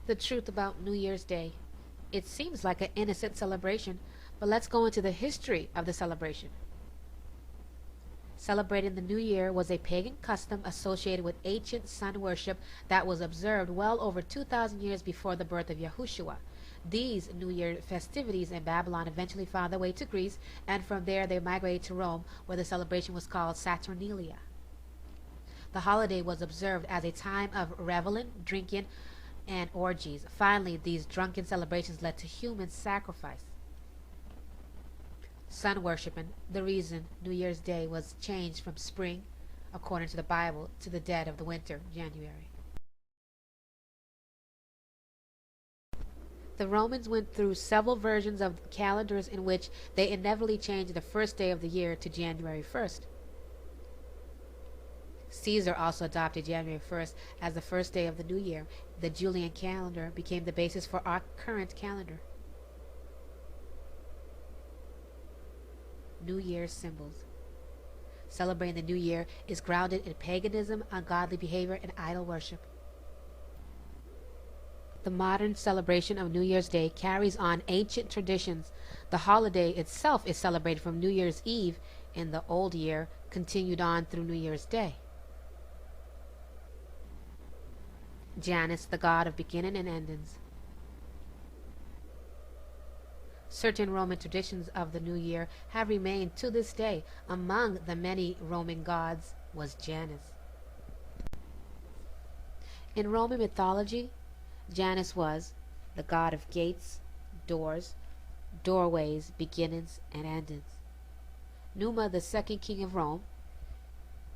The truth about New Year's Day. It seems like an innocent celebration, but let's go into the history of the celebration. Celebrating the New Year was a pagan custom associated with ancient sun worship that was observed well over 2,000 years before the birth of Yahshua. These New Year festivities in Babylon eventually found their way to Greece, and from there they migrated to Rome, where the celebration was called Saturnalia. The holiday was observed as a time of reveling, drinking, and orgies. Finally, these drunken celebrations led to human sacrifice. Sun worshiping, the reason New Year's Day was changed from spring, according to the Bible, to the dead of the winter, January. The Romans went through several versions of calendars in which they inevitably changed the first day of the year to January 1st. Caesar also adopted January 1st as the first day of the new year. The Julian calendar became the basis for our current calendar. New Year's symbols. Celebrating the new year is grounded in paganism, ungodly behavior, and idol worship. The modern celebration of New Year's Day carries on ancient traditions. The holiday itself is celebrated from New Year's Eve in the old year, continued on through New Year's Day. Janus, the god of beginning and endings. Certain Roman traditions of the new year have remained to this day. Among the many Roman gods was Janus. In Roman mythology, Janus was the god of gates, doors, doorways, beginnings, and endings. Numa, the second king of Rome,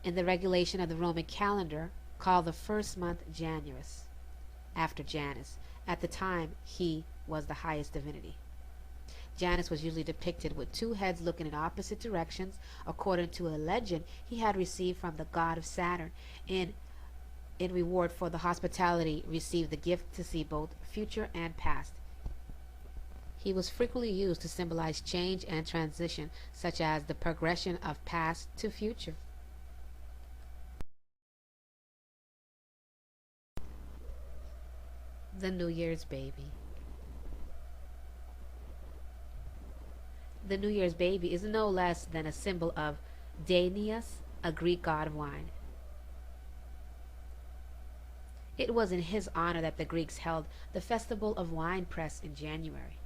in the regulation of the Roman calendar, called the first month Janus, after Janus. At the time, he was the highest divinity. Janus was usually depicted with two heads looking in opposite directions. According to a legend he had received from the god of Saturn, in reward for the hospitality, received the gift to see both future and past. He was frequently used to symbolize change and transition, such as the progression of past to future. The New Year's baby. The New Year's baby is no less than a symbol of Dionysus, a Greek god of wine. It was in his honor that the Greeks held the festival of wine press in January.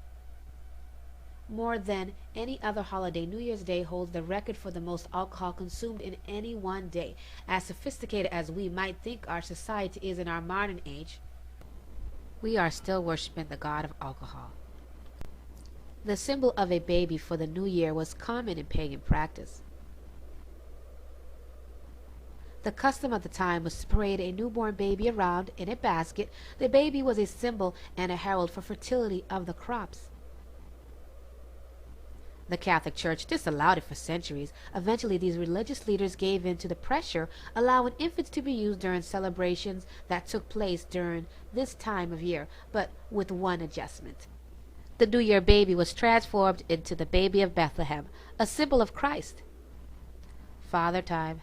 More than any other holiday, New Year's Day holds the record for the most alcohol consumed in any one day. As sophisticated as we might think our society is in our modern age, we are still worshiping the god of alcohol. The symbol of a baby for the new year was common in pagan practice. The custom of the time was to parade a newborn baby around in a basket. The baby was a symbol and a herald for fertility of the crops. The Catholic Church disallowed it for centuries. Eventually, these religious leaders gave in to the pressure, allowing infants to be used during celebrations that took place during this time of year, but with one adjustment. The New Year baby was transformed into the baby of Bethlehem, a symbol of Christ. Father Time.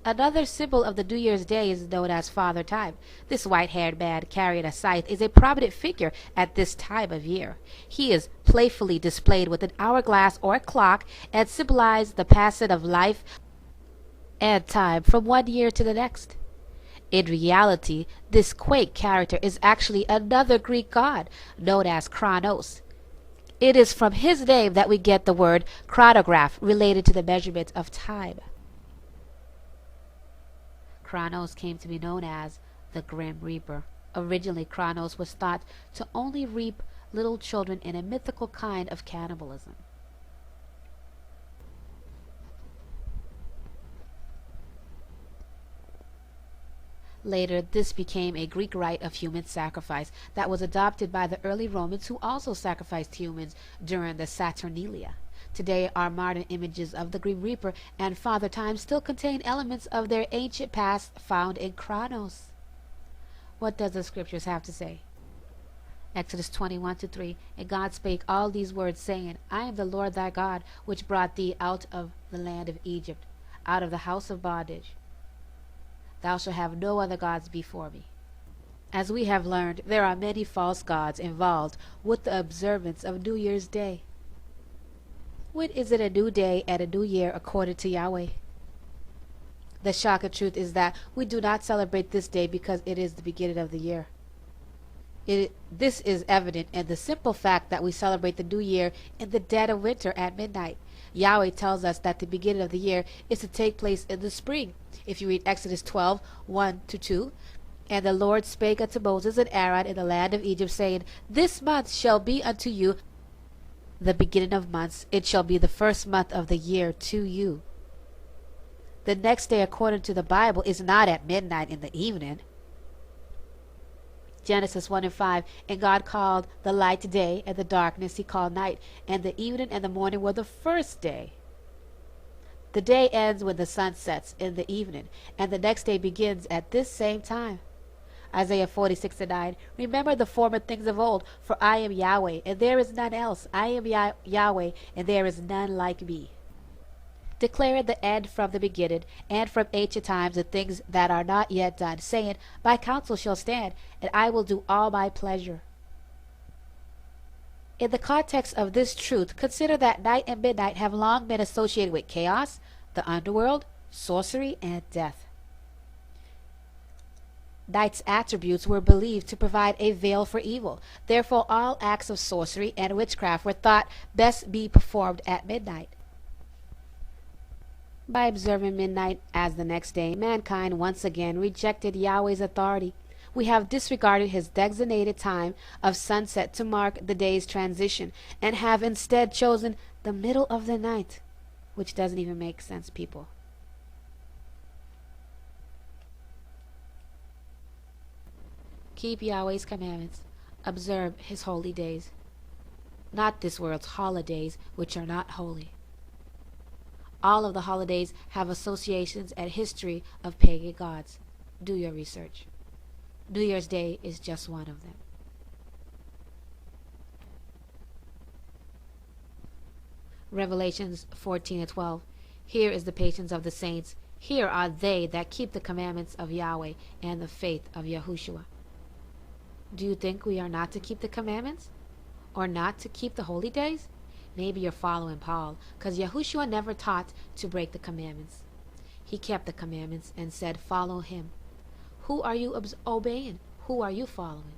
Another symbol of the New Year's Day is known as Father Time. This white-haired man carrying a scythe is a prominent figure at this time of year. He is playfully displayed with an hourglass or a clock and symbolizes the passing of life and time from one year to the next. In reality, this quaint character is actually another Greek god known as Cronos. It is from his name that we get the word chronograph, related to the measurement of time. Cronos came to be known as the Grim Reaper. Originally, Cronos was thought to only reap little children in a mythical kind of cannibalism. Later, this became a Greek rite of human sacrifice that was adopted by the early Romans, who also sacrificed humans during the Saturnalia. Today, our modern images of the Grim Reaper and Father Time still contain elements of their ancient past found in Cronos. What does the scriptures have to say? Exodus 21:3, And God spake all these words, saying, I am the Lord thy God, which brought thee out of the land of Egypt, out of the house of bondage. Thou shalt have no other gods before me. As we have learned, there are many false gods involved with the observance of New Year's Day. When is it a new day and a new year according to Yahweh? The shocking truth is that we do not celebrate this day because it is the beginning of the year. This is evident in the simple fact that we celebrate the new year in the dead of winter at midnight. Yahweh tells us that the beginning of the year is to take place in the spring. If you read Exodus 12, 1-2, and the Lord spake unto Moses and Aaron in the land of Egypt, saying, This month shall be unto you the beginning of months. It shall be the first month of the year to you. The next day, according to the Bible, is not at midnight in the evening. Genesis 1:5, and God called the light day, and the darkness he called night, and the evening and the morning were the first day. The day ends when the sun sets in the evening, and the next day begins at this same time. Isaiah 46:9, remember the former things of old, for I am Yahweh, and there is none else. I am Yahweh, and there is none like me. Declaring the end from the beginning, and from ancient times the things that are not yet done, saying, My counsel shall stand, and I will do all my pleasure. In the context of this truth, consider that night and midnight have long been associated with chaos, the underworld, sorcery, and death. Night's attributes were believed to provide a veil for evil. Therefore, all acts of sorcery and witchcraft were thought best be performed at midnight. By observing midnight as the next day, mankind once again rejected Yahweh's authority. We have disregarded his designated time of sunset to mark the day's transition, and have instead chosen the middle of the night, which doesn't even make sense, people. Keep Yahweh's commandments. Observe his holy days, not this world's holidays, which are not holy. All of the holidays have associations and history of pagan gods. Do your research. New Year's Day is just one of them. Revelations 14:12. Here is the patience of the saints. Here are they that keep the commandments of Yahweh and the faith of Yahshua. Do you think we are not to keep the commandments? Or not to keep the holy days? Maybe you're following Paul, because Yahshua never taught to break the commandments. He kept the commandments and said, follow him. Who are you obeying? Who are you following?